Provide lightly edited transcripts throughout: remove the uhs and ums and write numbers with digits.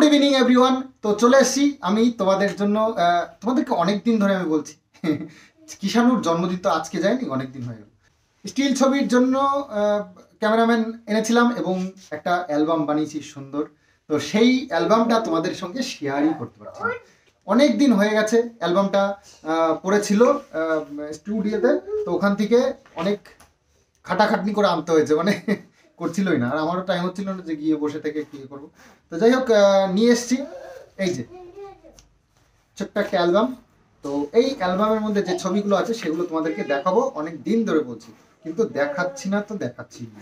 Evening everyone. তো চলে এসেছি আমি তোমাদের জন্য, তোমাদেরকে অনেক দিন ধরে আমি বলছি কিষানুর জন্মদিন তো আজকে যায়নি, অনেক দিন হয়ে গেল। স্টিল ছবির জন্য ক্যামেরাম্যান এনেছিলাম এবং একটা অ্যালবাম বানিয়েছি সুন্দর। তো সেই অ্যালবামটা তোমাদের সঙ্গে শেয়ারই করতে পারছি। অনেক দিন হয়ে গেছে অ্যালবামটা পড়েছিল স্টুডিওতে, তো ওখান থেকে অনেক খাটাখাটনি করে আনতে হয়েছে, মানে করছিলই না, আর আমারও টাইম হচ্ছিল না যে গিয়ে বসে থেকে কি করবো। তো যাই হোক, নিয়ে এসছি এই যে ছোট্ট একটা অ্যালবাম। তো এই অ্যালবামের মধ্যে যে ছবিগুলো আছে সেগুলো তোমাদেরকে দেখাবো, অনেক দিন ধরে বলছি কিন্তু দেখাচ্ছি না, তো দেখাচ্ছি না।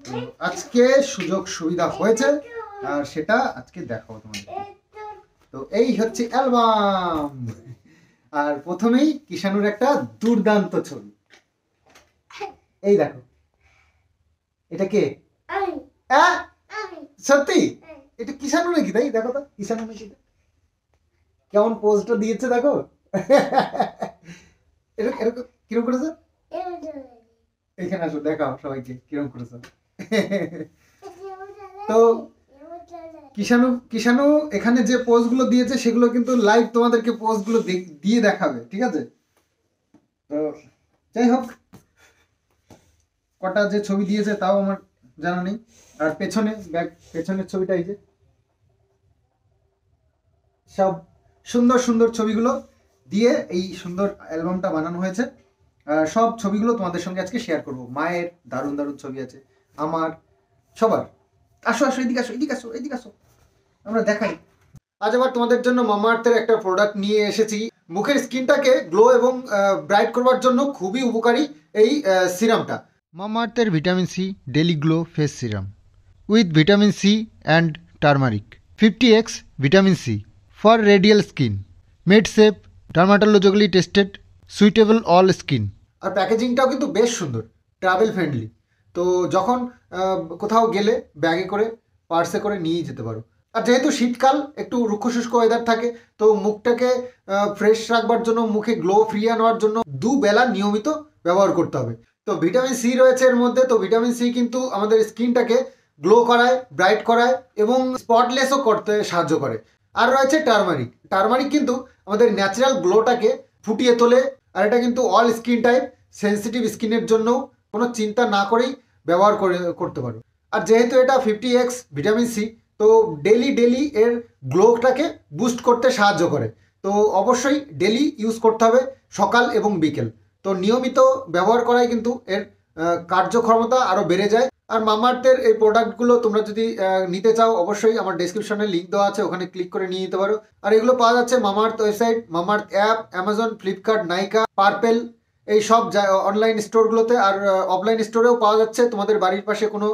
তো আজকে সুযোগ সুবিধা হয়েছে আর সেটা আজকে দেখাবো তোমাদেরকে। তো এই হচ্ছে অ্যালবাম, আর প্রথমেই কিষানুর একটা দুর্দান্ত ছবি। এই দেখো, এটা কে? সত্যি এটা কিষানু নাকি? তাই দেখো তো, কিষানু নাকি? কেমন পোজটা দিয়েছে দেখো। এরকম কিরকম করেছে? এখানে আসো, দেখাও সবাইকে কিরকম করেছে। তো কিষানু এখানে যে পোজগুলো দিয়েছে সেগুলো কিন্তু লাইভ তোমাদেরকে পোজগুলো দিয়ে দেখাবে, ঠিক আছে? তো যাই হোক, কটা যে ছবি দিয়েছে তাও আমার জানা নেই। আর পেছনের ছবিটা এই যে, সব সুন্দর সুন্দর ছবিগুলো দিয়ে এই সুন্দর অ্যালবামটা বানানো হয়েছে। সব ছবিগুলো তোমাদের সঙ্গে আজকে শেয়ার করব। মায়ের দারুণ দারুণ ছবি আছে, আমার, সবার। আসো আসো, এদিকে আসো, এদিকে আসো, এদিকে আসো, আমরা দেখাই। আজ আবার তোমাদের জন্য মামাআর্থের একটা প্রোডাক্ট নিয়ে এসেছি। মুখের স্কিনটাকে গ্লো এবং ব্রাইট করবার জন্য খুবই উপকারী এই সিরামটা। মামাআর্থের vitamin C daily glow face serum with vitamin C and turmeric 50x vitamin C for radiant skin made safe dermatologically tested suitable all skin. আর প্যাকেজিংটাও কিন্তু বেশ সুন্দর, ট্রাভেল ফ্রেন্ডলি। তো যখন কোথাও গেলে ব্যাগে করে, পার্সে করে নিয়ে যেতে পারো। আর যেহেতু শীতকাল, একটু রুক্ষ শুষ্ক ওয়েদার থাকে, তো মুখটাকে ফ্রেশ রাখবার জন্য, মুখে গ্লো ফিরিয়ে আনার জন্য দুবেলা নিয়মিত ব্যবহার করতে হবে। তো ভিটামিন সি রয়েছে এর মধ্যে। তো ভিটামিন সি কিন্তু আমাদের স্কিনটাকে গ্লো করায়, ব্রাইট করায় এবং স্পটলেসও করতে সাহায্য করে। আর রয়েছে টার্মারিক। টার্মারিক কিন্তু আমাদের ন্যাচারাল গ্লোটাকে ফুটিয়ে তোলে। আর এটা কিন্তু অল স্কিন টাইপ, সেন্সিটিভ স্কিনের জন্য কোনো চিন্তা না করেই ব্যবহার করতে পারো। আর যেহেতু এটা 50x ভিটামিন সি, তো ডেলি এর গ্লোটাকে বুস্ট করতে সাহায্য করে। তো অবশ্যই ডেলি ইউজ করতে হবে, সকাল এবং বিকেল। তো নিয়মিত ব্যবহার করাই কিন্তু এর কার্যক্ষমতা আরও বেড়ে যায়। আর মামাআর্থের এই প্রোডাক্টগুলো তোমরা যদি নিতে চাও, অবশ্যই আমার ডেসক্রিপশনে লিঙ্ক দেওয়া আছে, ওখানে ক্লিক করে নিয়ে নিতে পারো। আর এগুলো পাওয়া যাচ্ছে Mamaearth website, Mamaearth app, Amazon, Flipkart, Nykaa, Purplle, এই সব অনলাইন স্টোরগুলোতে। আর অফলাইন স্টোরেও পাওয়া যাচ্ছে। তোমাদের বাড়ির পাশে কোনো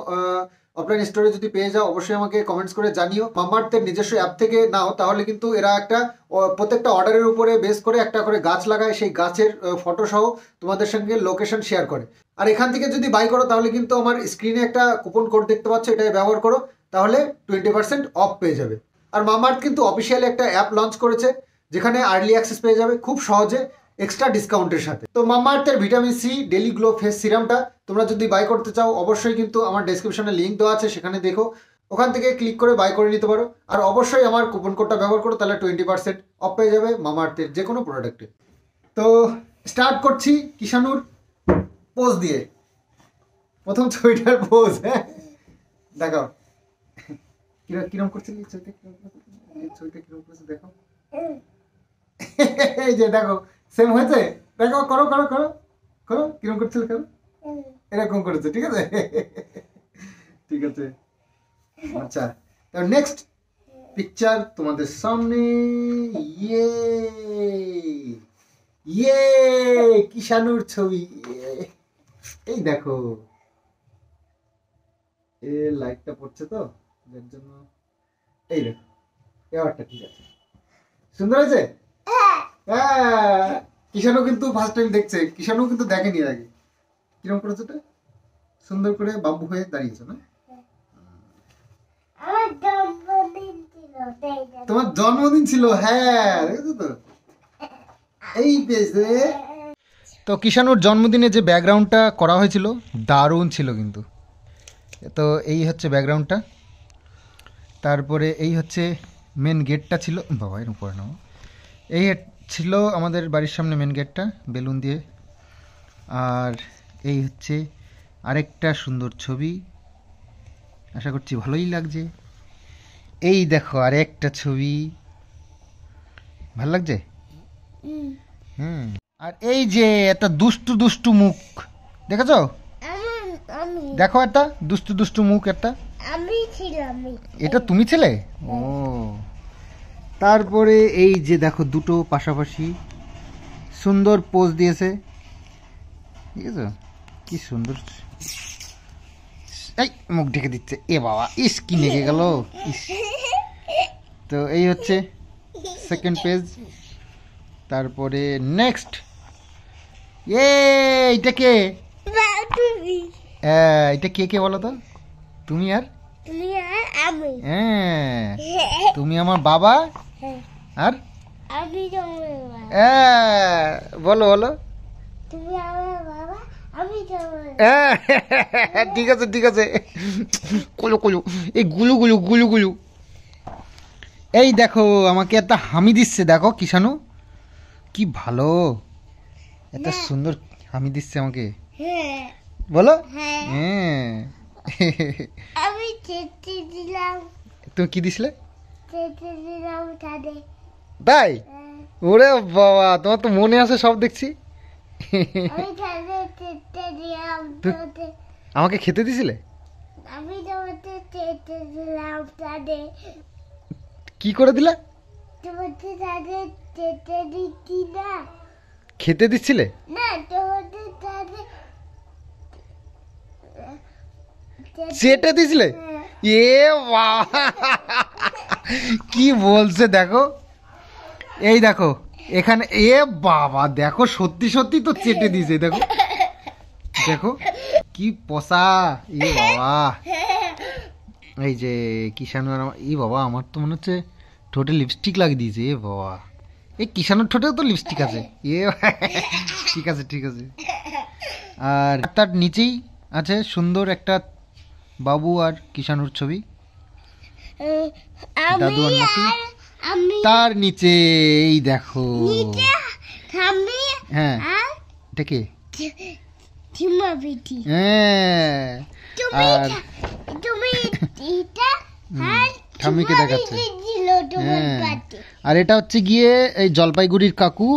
অফলাইন স্টোরে যদি পেয়ে যাও, অবশ্যই আমাকে কমেন্টস করে জানিও। মামাআর্থের নিজস্ব অ্যাপ থেকে নাও, তাহলে কিন্তু এরা একটা প্রত্যেকটা অর্ডারের উপরে বেস করে একটা করে গাছ লাগায়, সেই গাছের ফটো সহ তোমাদের সঙ্গে লোকেশন শেয়ার করে। আর এখান থেকে যদি বাই করো, তাহলে কিন্তু আমার স্ক্রিনে একটা কুপন কোড দেখতে পাচ্ছ, এটাই ব্যবহার করো, তাহলে 20% অফ পেয়ে যাবে। আর মামাআর্থ কিন্তু অফিসিয়ালি একটা অ্যাপ লঞ্চ করেছে, যেখানে আর্লি অ্যাক্সেস পেয়ে যাবে খুব সহজে, এক্সট্রা ডিসকাউন্টের সাথে। তো মামাআর্থের vitamin C daily glow face সিরামটা তোমরা যদি বাই করতে চাও, অবশ্যই কিন্তু আমার ডেসক্রিপশনে লিঙ্ক দেওয়া আছে, সেখানে দেখো, ওখান থেকে ক্লিক করে বাই করে নিতে পারো। আর অবশ্যই আমার কুপন কোডটা ব্যবহার করো, তাহলে 20% অফ পেয়ে যাবে মামাআর্থের যে কোনো প্রোডাক্টে। তো স্টার্ট করছি কিষানুর পোজ দিয়ে। প্রথম ছবিটার পোজ, হ্যাঁ দেখাও কিরম করছিল ছবিটা, কিরম করছে দেখো। এই যে দেখো, সেম হয়েছে, দেখো, করো করো করো করো, কিরম করছিল, করো, এরকম করেছে, ঠিক আছে? ঠিক আছে, আচ্ছা। নেক্সট পিকচার তোমাদের সামনে। ইয়ে ইয়ে কিষানুর ছবি, এই দেখো। এ লাইটটা পড়ছে তো, এর জন্য। এই দেখো, এবারটা ঠিক আছে, সুন্দর হয়েছে। হ্যাঁ, কিষানু কিন্তু ফার্স্ট টাইম দেখছে, কিষানু কিন্তু দেখেনি এর আগে। কিরকম করেছে এটা, সুন্দর করে বাবু হয়ে দাঁড়িয়েছে না? তোমার জন্মদিন ছিল, হ্যাঁ দেখেছো তো, এই পেয়েছে। তো কিষানুর জন্মদিনে যে ব্যাকগ্রাউন্ডটা করা হয়েছিল দারুণ ছিল কিন্তু। তো এই হচ্ছে ব্যাকগ্রাউন্ডটা। তারপরে এই হচ্ছে মেন গেটটা ছিল, বাবা এর উপরে নাও, এই ছিল আমাদের বাড়ির সামনে মেন গেটটা বেলুন দিয়ে। আর এই হচ্ছে আরেকটা সুন্দর ছবি, আশা করছি ভালোই লাগছে। এই দেখো আরেকটা ছবি, ভালো লাগছে? হুম। আর এই যে একটা দুষ্টু দুষ্টু মুখ দেখেছো? দেখো একটা দুষ্টু দুষ্টু মুখ, একটা এটা তুমি ছিলে? ও, তারপরে এই যে দেখো দুটো পাশাপাশি সুন্দর পোজ দিয়েছে, ঠিক আছে? কি সুন্দর, এই মুখ ঢেকে দিচ্ছে, এ বাবা ইস কি নেগে গেল, ইস। তো এই হচ্ছে সেকেন্ড পেজ। তারপরে নেক্সট, এইটা কে? এটা কে কে বলো তো? তুমি আর হ্যাঁ, তুমি আমার বাবা আর বলো বলো। ঠিক আছে ঠিক আছে, কুলু কুলু, এই গুলু গুলু গুলু গুলু। এই দেখো আমাকে একটা হামি দিচ্ছে, দেখো কিষাণু কি ভালো, এত সুন্দর হামি দিচ্ছে আমাকে, বলো। হ্যাঁ, আমি চেটে দিলাম, তুমি কি দিছিলে? চেটে দিলাম তাদের। তাই? ওরে বাবা, তোমার তো মনে আছে সব দেখছি। আমি তাদের চেটে দিলাম তাদের। আমাকে খেতে দিছিলে? আমি তোমাদের চেটে দিলাম তাদের। কি করে দিলা? তোমাদের তাদের চেটে দিচ্ছি না। খেতে দিচ্ছিলে? না, তোমাদের তাদের চেটে দিছিলে? এ বাবা, কি বলছে দেখো, এই দেখো এখানে, এ বাবা দেখো সত্যি সত্যি তো চেটে দিয়েছে, দেখো দেখো কি পসা, এ বাবা। এই যে কিষাণু আর এই বাবা, আমার তো মনে হচ্ছে ঠোঁটে লিপস্টিক লাগিয়ে দিয়েছে, এ বাবা। এই কিষাণুর ঠোঁটেও তো লিপস্টিক আছে, এ ঠিক আছে ঠিক আছে। আর তার নিচেই আছে সুন্দর একটা বাবু আর কিষাণুর ছবি, দাদু আর নাতি। তার নিচে এই দেখো, হ্যাঁ এটা কে? হ্যাঁ, আর ঠাম্মিকে দেখাচ্ছে। হ্যাঁ, আর এটা হচ্ছে গিয়ে এই জলপাইগুড়ির কাকু,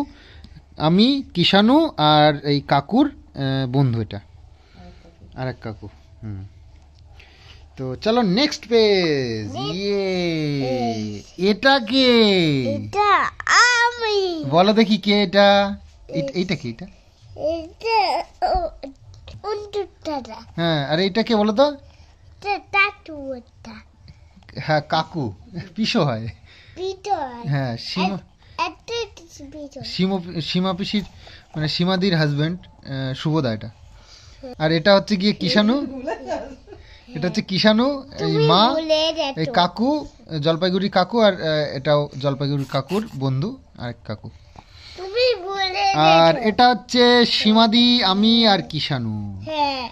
আমি, কিষাণু আর এই কাকুর বন্ধু, এটা আর এক কাকু। তো চলো নেক্সট পেজ। ইয়ে, এটা কে? এটা আমি। বলো দেখি কে এটা? এইটা কি? এটা এটা উন্টুটাটা। হ্যাঁ, আর এইটা কে বলো তো? টাটুটা। হ্যাঁ, কাকু, পিসো হয়। পিটর। হ্যাঁ, সীমা, একটা পিটর। সীমা পিসির মানে সীমাদির হাজবেন্ড শুভদা এটা। আর এটা হচ্ছে গিয়ে কিষাণু, এটা হচ্ছে কিষাণু, এই মা, এই কাকু জলপাইগুড়ি কাকু, আর এটাও জলপাইগুড়ি কাকুর বন্ধু আরেক কাকু। তুমি বলে আর এটা হচ্ছে সীমাদি, আমি আর কিষাণু। হ্যাঁ,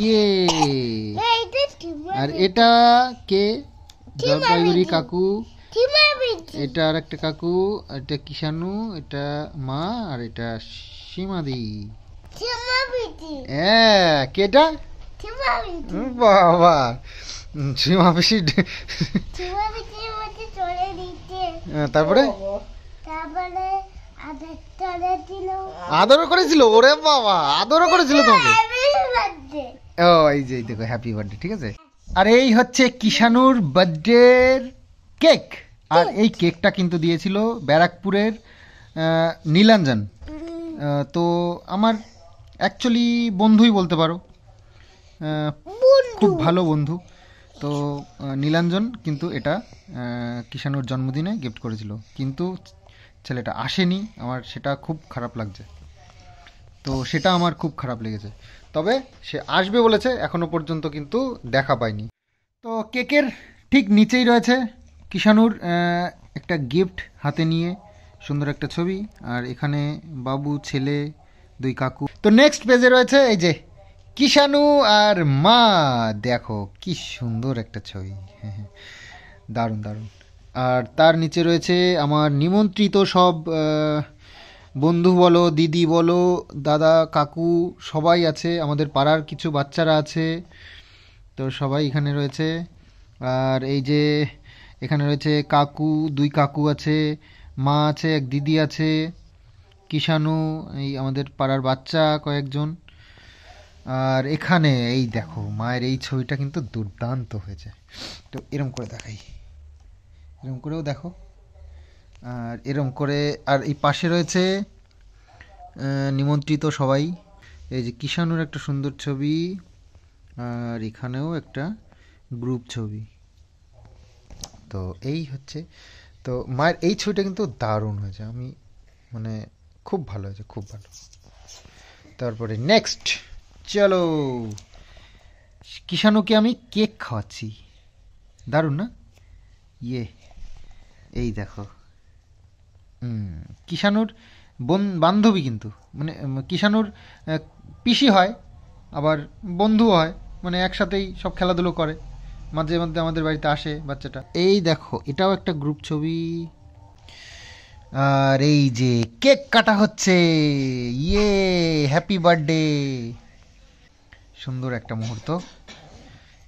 ইয়ে, এটা টিমা। আর এটা কে? জলপাইগুড়ি কাকু, টিমা বিটি। এটা আর একটা কাকু, এটা কিষাণু, এটা মা, আর এটা সীমাদি। টিমা বিটি। হ্যাঁ, কেটা? টিমা বিটি। বাবা, সীমা পিসি। টিমা বিটির মধ্যে চলে দিতে। তারপরে তারপরে আদর চলে দিল। আদরও করেছিল? ওরে বাবা, আদরও করেছিল তোমাকে? Happy birthday. ও এই যে দেখো, হ্যাপি বার্থডে, ঠিক আছে। আর এই হচ্ছে কিষাণুর বার্থডে কেক। আর এই কেকটা কিন্তু দিয়েছিল ব্যারাকপুরের নীলাঞ্জন। তো আমার অ্যাকচুয়ালি বন্ধুই বলতে পারো, খুব ভালো বন্ধু। তো নীলাঞ্জন কিন্তু এটা কিষাণুর জন্মদিনে গিফট করেছিল, কিন্তু ছেলেটা আসেনি, আমার সেটা খুব খারাপ লাগছে। তো সেটা আমার খুব খারাপ লেগেছে, তবে সে আসবে বলেছে, এখনো পর্যন্ত কিন্তু দেখা পাইনি। তো কেকের ঠিক নিচেই রয়েছে কিষাণুর একটা গিফট হাতে নিয়ে সুন্দর একটা ছবি, আর এখানে বাবু, ছেলে, দুই কাকু। তো নেক্সট পেজে রয়েছে এই যে কিষাণু আর মা, দেখো কি সুন্দর একটা ছবি। দারুণ দারুণ। আর তার নিচে রয়েছে আমার নিমন্ত্রিত সব বন্ধু বলো, দিদি বলো, দাদা কাকু সবাই আছে, আমাদের পাড়ার কিছু বাচ্চারা আছে, তো সবাই এখানে রয়েছে। আর এই যে এখানে রয়েছে কাকু, দুই কাকু আছে, মা আছে, এক দিদি আছে, কিষাণু, এই আমাদের পাড়ার বাচ্চা কয়েকজন। আর এখানে এই দেখো মায়ের এই ছবিটা কিন্তু দুর্দান্ত হয়েছে, তো এরম করে দেখাই, এরম করেও দেখো, আর এরম করে। আর এই পাশে রয়েছে নিমন্ত্রিত সবাই, এই যে কিষাণুর একটা সুন্দর ছবি, আর এখানেও একটা গ্রুপ ছবি। তো এই হচ্ছে, তো মায়ের এই ছবিটা কিন্তু দারুণ হয়েছে, আমি মানে খুব ভালো হয়েছে, খুব ভালো। তারপরে নেক্সট চলো, কিষাণুকে আমি কেক খাওয়াচ্ছি, দারুণ না? ইয়ে এই দেখো, কিষাণুর বান্ধবী কিন্তু, মানে কিষাণুর পিসি হয়, আবার বন্ধু হয়, মানে একসাথেই সব খেলাধুলো করে, মাঝে মধ্যে আমাদের বাড়িতে আসে বাচ্চাটা। এই দেখো এটাও একটা গ্রুপ ছবি। আর এই যে কেক কাটা হচ্ছে, ইয়ে হ্যাপি বার্থডে, সুন্দর একটা মুহূর্ত।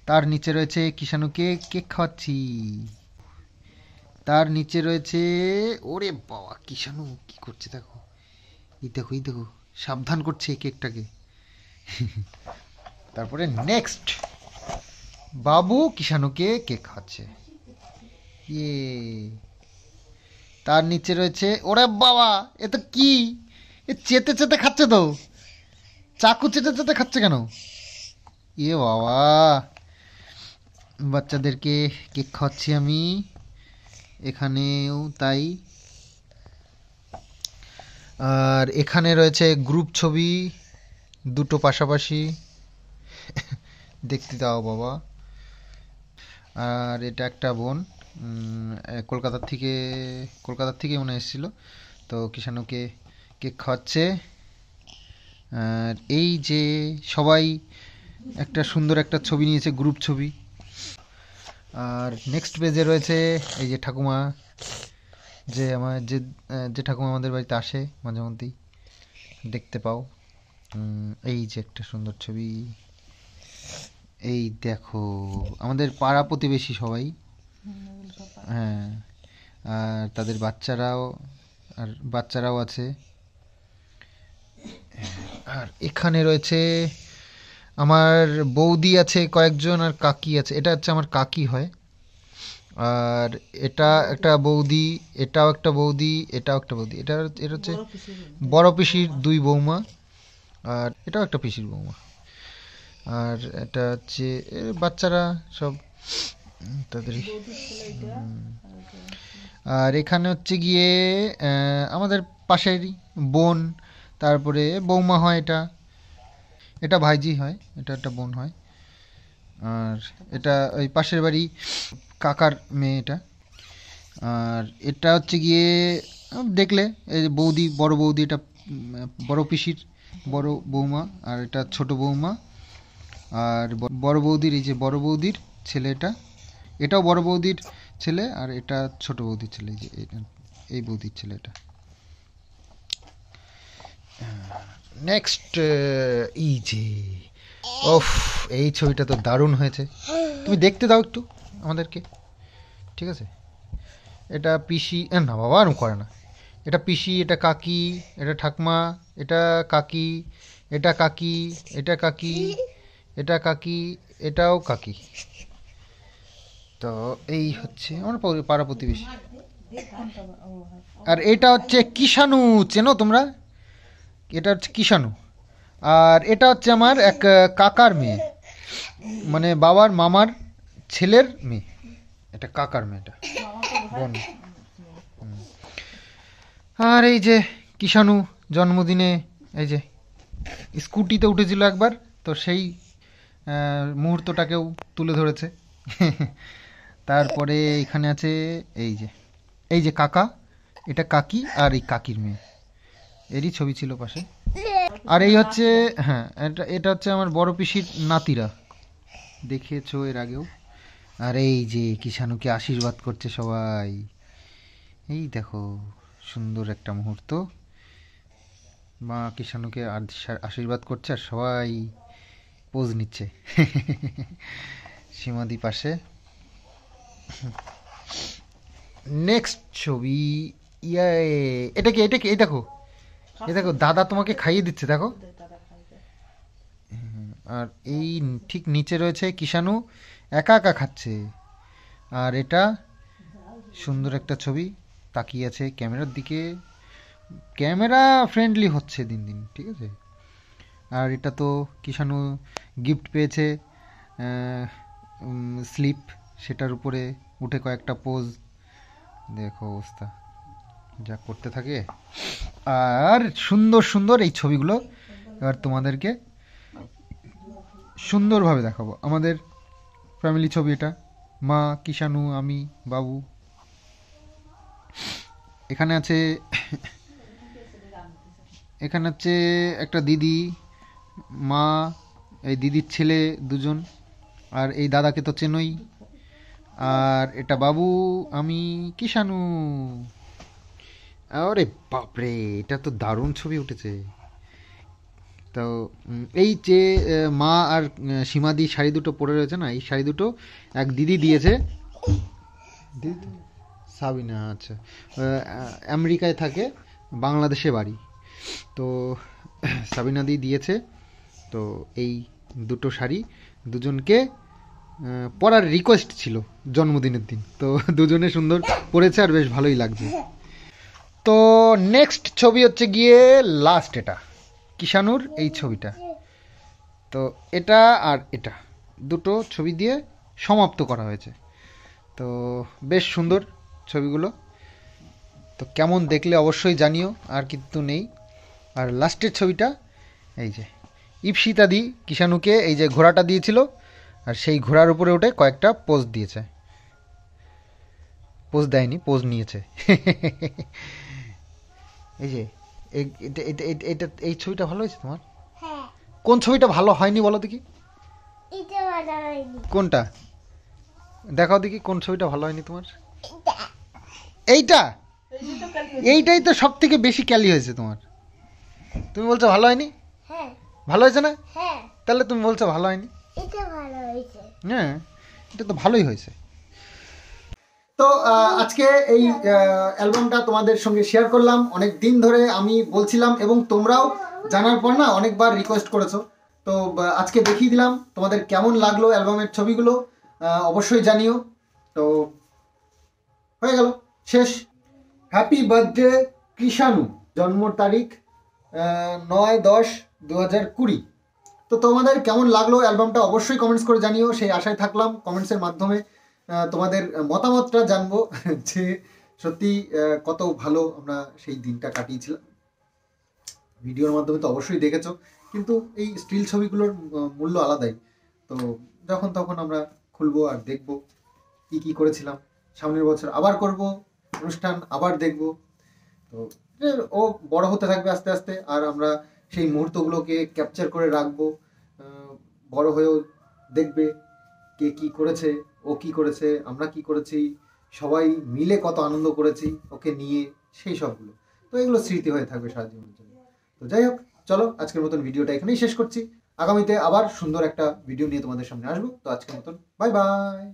তার নিচে রয়েছে কিষাণুকে কেক খাওয়াচ্ছি, তার নিচে রয়েছে, ওরে বাবা কিষাণু কি করছে দেখো, এই দেখো এই দেখো, সাবধান করছে এই কেকটাকে। তারপরে নেক্সট বাবু কিষাণুকে কেক খাওয়াচ্ছে, ইয়ে। তার নিচে রয়েছে, ওরে বাবা এ তো কি, এ চেতে চেতে খাচ্ছে তো, চাকু চেতে চেতে খাচ্ছে কেন, ইয়ে বাবা। বাচ্চাদেরকে কেক খাওয়াচ্ছি আমি, এখানেও তাই। আর এখানে রয়েছে গ্রুপ ছবি দুটো পাশাপাশি, দেখতে দাও বাবা। আর এটা একটা বোন, কলকাতার থেকে মনে এসেছিল, তো কিষাণুকে কেক খাওয়াচ্ছে। আর এই যে সবাই একটা সুন্দর একটা ছবি নিয়েছে, গ্রুপ ছবি। আর নেক্সট পেজে রয়েছে এই যে ঠাকুমা, যে আমার যে ঠাকুমা আমাদের বাড়িতে আসে মাঝে মধ্যেই, দেখতে পাও। এই যে একটা সুন্দর ছবি, এই দেখো আমাদের পাড়া প্রতিবেশী সবাই, হ্যাঁ, আর তাদের বাচ্চারাও আছে। আর এখানে রয়েছে আমার বৌদি আছে কয়েকজন, আর কাকি আছে, এটা হচ্ছে আমার কাকি হয়। আর এটা একটা বৌদি, এটাও একটা বৌদি, এটাও একটা বৌদি, এটা হচ্ছে বড় পিসির দুই বৌমা, আর এটাও একটা পিসির বৌমা। আর এটা হচ্ছে বাচ্চারা সব তাদেরই। আর এখানে হচ্ছে গিয়ে আমাদের পাশেরই বোন, তারপরে বৌমা হয়, এটা ভাইজি হয়, এটা একটা বোন হয়। আর এটা ওই পাশের বাড়ি কাকার মেয়ে এটা। আর এটা হচ্ছে গিয়ে দেখলে এই যে বৌদি, বড় বৌদি, এটা বড় পিসির বড় বৌমা, আর এটা ছোট বৌমা। আর বড় বৌদির, এই যে বড় বৌদির ছেলে, এটাও বড় বৌদির ছেলে, আর এটা ছোট বৌদির ছেলে, এই যে এই বৌদির ছেলে এটা। নেক্সট এই যে, ওফ এই ছবিটা তো দারুণ হয়েছে, তুমি দেখতে দাও একটু আমাদেরকে, ঠিক আছে? এটা পিসি, না বাবা আর করে না, এটা পিসি, এটা কাকি, এটা ঠাকমা, এটা কাকি, এটা কাকি, এটা কাকি, এটা কাকি, এটাও কাকি। তো এই হচ্ছে আমার পাড়া প্রতিবেশী। আর এটা হচ্ছে কিষাণু, চেনো তোমরা? এটা হচ্ছে কিষাণু। আর এটা হচ্ছে আমার এক কাকার মেয়ে, মানে বাবার মামার ছেলের মেয়ে, এটা কাকার মেয়েটা বোন। আর এই যে কিষাণু জন্মদিনে এই যে স্কুটিতে উঠেছিল একবার, তো সেই মুহূর্তটাকেও তুলে ধরেছে। তারপরে এখানে আছে এই যে কাকা, এটা কাকি, আর এই কাকির মেয়ে, এরই ছবি ছিল পাশে। আর এই হচ্ছে, হ্যাঁ, এটা হচ্ছে আমার বড় পিসির নাতিরা, দেখেছো এর আগেও, আর এই যে কিষাণুকে আশীর্বাদ করছে সবাই, এই দেখো সুন্দর একটা মুহূর্ত, মা কিষাণুকে আশীর্বাদ করছে আর সবাই পোজ নিচ্ছে। সীমাদি পাশে। নেক্সট ছবি, ইয়ে, এটা কি এই দেখো, এই দেখো দাদা তোমাকে খাইয়ে দিচ্ছে দেখো। আর এই ঠিক নিচে রয়েছে কিষাণু একা একা খাচ্ছে। আর এটা সুন্দর একটা ছবি, তাকিয়ে আছে ক্যামেরার দিকে, ক্যামেরা ফ্রেন্ডলি হচ্ছে দিন দিন, ঠিক আছে। আর এটা তো কিষাণু গিফট পেয়েছে স্লিপ, সেটার উপরে উঠে কয়েকটা পোজ, দেখো অবস্থা যা করতে থাকে। আর সুন্দর সুন্দর এই ছবিগুলো এবার তোমাদেরকে সুন্দরভাবে দেখাবো। আমাদের ফ্যামিলি ছবি এটা, মা, কিষাণু, আমি, বাবু। এখানে আছে একটা দিদি, মা, এই দিদির ছেলে দুজন, আর এই দাদাকে তো চেনই। আর এটা বাবু, আমি, কিষাণু। আরে বাপরে, এটা তো দারুণ ছবি উঠেছে। তো এই যে মা আর সীমাদি শাড়ি দুটো পরে রয়েছে না, এই শাড়ি দুটো এক দিদি দিয়েছে। দিদি সাবিনা, আচ্ছা, আমেরিকায় থাকে, বাংলাদেশে বাড়ি। তো সাবিনা দি দিয়েছে। তো এই দুটো শাড়ি দুজনকে পরার রিকোয়েস্ট ছিল জন্মদিনের দিন, তো দুজনে সুন্দর পরেছে আর বেশ ভালোই লাগছে। তো নেক্সট ছবি হচ্ছে গিয়ে লাস্ট, এটা কিষাণুর এই ছবিটা। তো এটা আর এটা দুটো ছবি দিয়ে সমাপ্ত করা হয়েছে। তো বেশ সুন্দর ছবিগুলো, তো কেমন দেখলে অবশ্যই জানিও, আর কিন্তু নেই। আর লাস্টের ছবিটা এই যে ইপসিতাদি কিষাণুকে এই যে ঘোড়াটা দিয়েছিল, আর সেই ঘোড়ার উপরে উঠে কয়েকটা পোজ দিয়েছে, পোজ দেয়নি, পোজ নিয়েছে। এই যে এই ছবিটা ভালো হয়েছে তোমার? হ্যাঁ, কোন ছবিটা ভালো হয়নি বলো দেখি? এটা ভালো হয়নি। কোনটা দেখাও দেখি, কোন ছবিটা ভালো হয়নি তোমার? এটা এইটা, এইটাই তো সব থেকে বেশি ক্যালি হয়েছে তোমার। তুমি বলছো ভালো হয়নি? হ্যাঁ, ভালো হয়েছে না? হ্যাঁ, তাহলে তুমি বলছো ভালো হয়নি? এটা ভালো হয়েছে। হ্যাঁ, এটা তো ভালোই হয়েছে। তো আজকে এই অ্যালবামটা তোমাদের সঙ্গে শেয়ার করলাম। অনেক দিন ধরে আমি বলছিলাম এবং তোমরাও জানার পর না অনেকবার রিকোয়েস্ট করেছো। তো আজকে দেখিয়ে দিলাম তোমাদের কেমন লাগলো অ্যালবামের ছবিগুলো, অবশ্যই জানিও। তো হয়ে গেল, শেষ। হ্যাপি বার্থডে কৃষাণু, জন্ম তারিখ 9/10/2020। তো তোমাদের কেমন লাগলো অ্যালবামটা অবশ্যই কমেন্টস করে জানিও, সেই আশায় থাকলাম। কমেন্টসের মাধ্যমে তোমাদের মতামতটা জানবো যে সত্যি কত ভালো আমরা সেই দিনটা কাটিয়েছিলাম। ভিডিওর মাধ্যমে তো অবশ্যই দেখেছো, কিন্তু এই স্টিল ছবিগুলোর মূল্য আলাদাই। তো যখন তখন আমরা খুলবো আর দেখবো কি কি করেছিলাম। সামনের বছর আবার করব অনুষ্ঠান, আবার দেখবো। তো ও বড় হতে থাকবে আস্তে আস্তে, আর আমরা সেই মুহূর্তগুলোকে ক্যাপচার করে রাখবো। বড় হয়েও দেখবে কে কি করেছে, ও কি করেছে, আমরা কি করেছি, সবাই মিলে কত আনন্দ করেছি ওকে নিয়ে, সেই সবগুলো। তো এগুলো স্মৃতি হয়ে থাকবে সারা জীবনের জন্য। তো যাই হোক, চলো আজকের মতন ভিডিওটা এখানেই শেষ করছি। আগামীতে আবার সুন্দর একটা ভিডিও নিয়ে তোমাদের সামনে আসবো। তো আজকের মতন বাই বাই।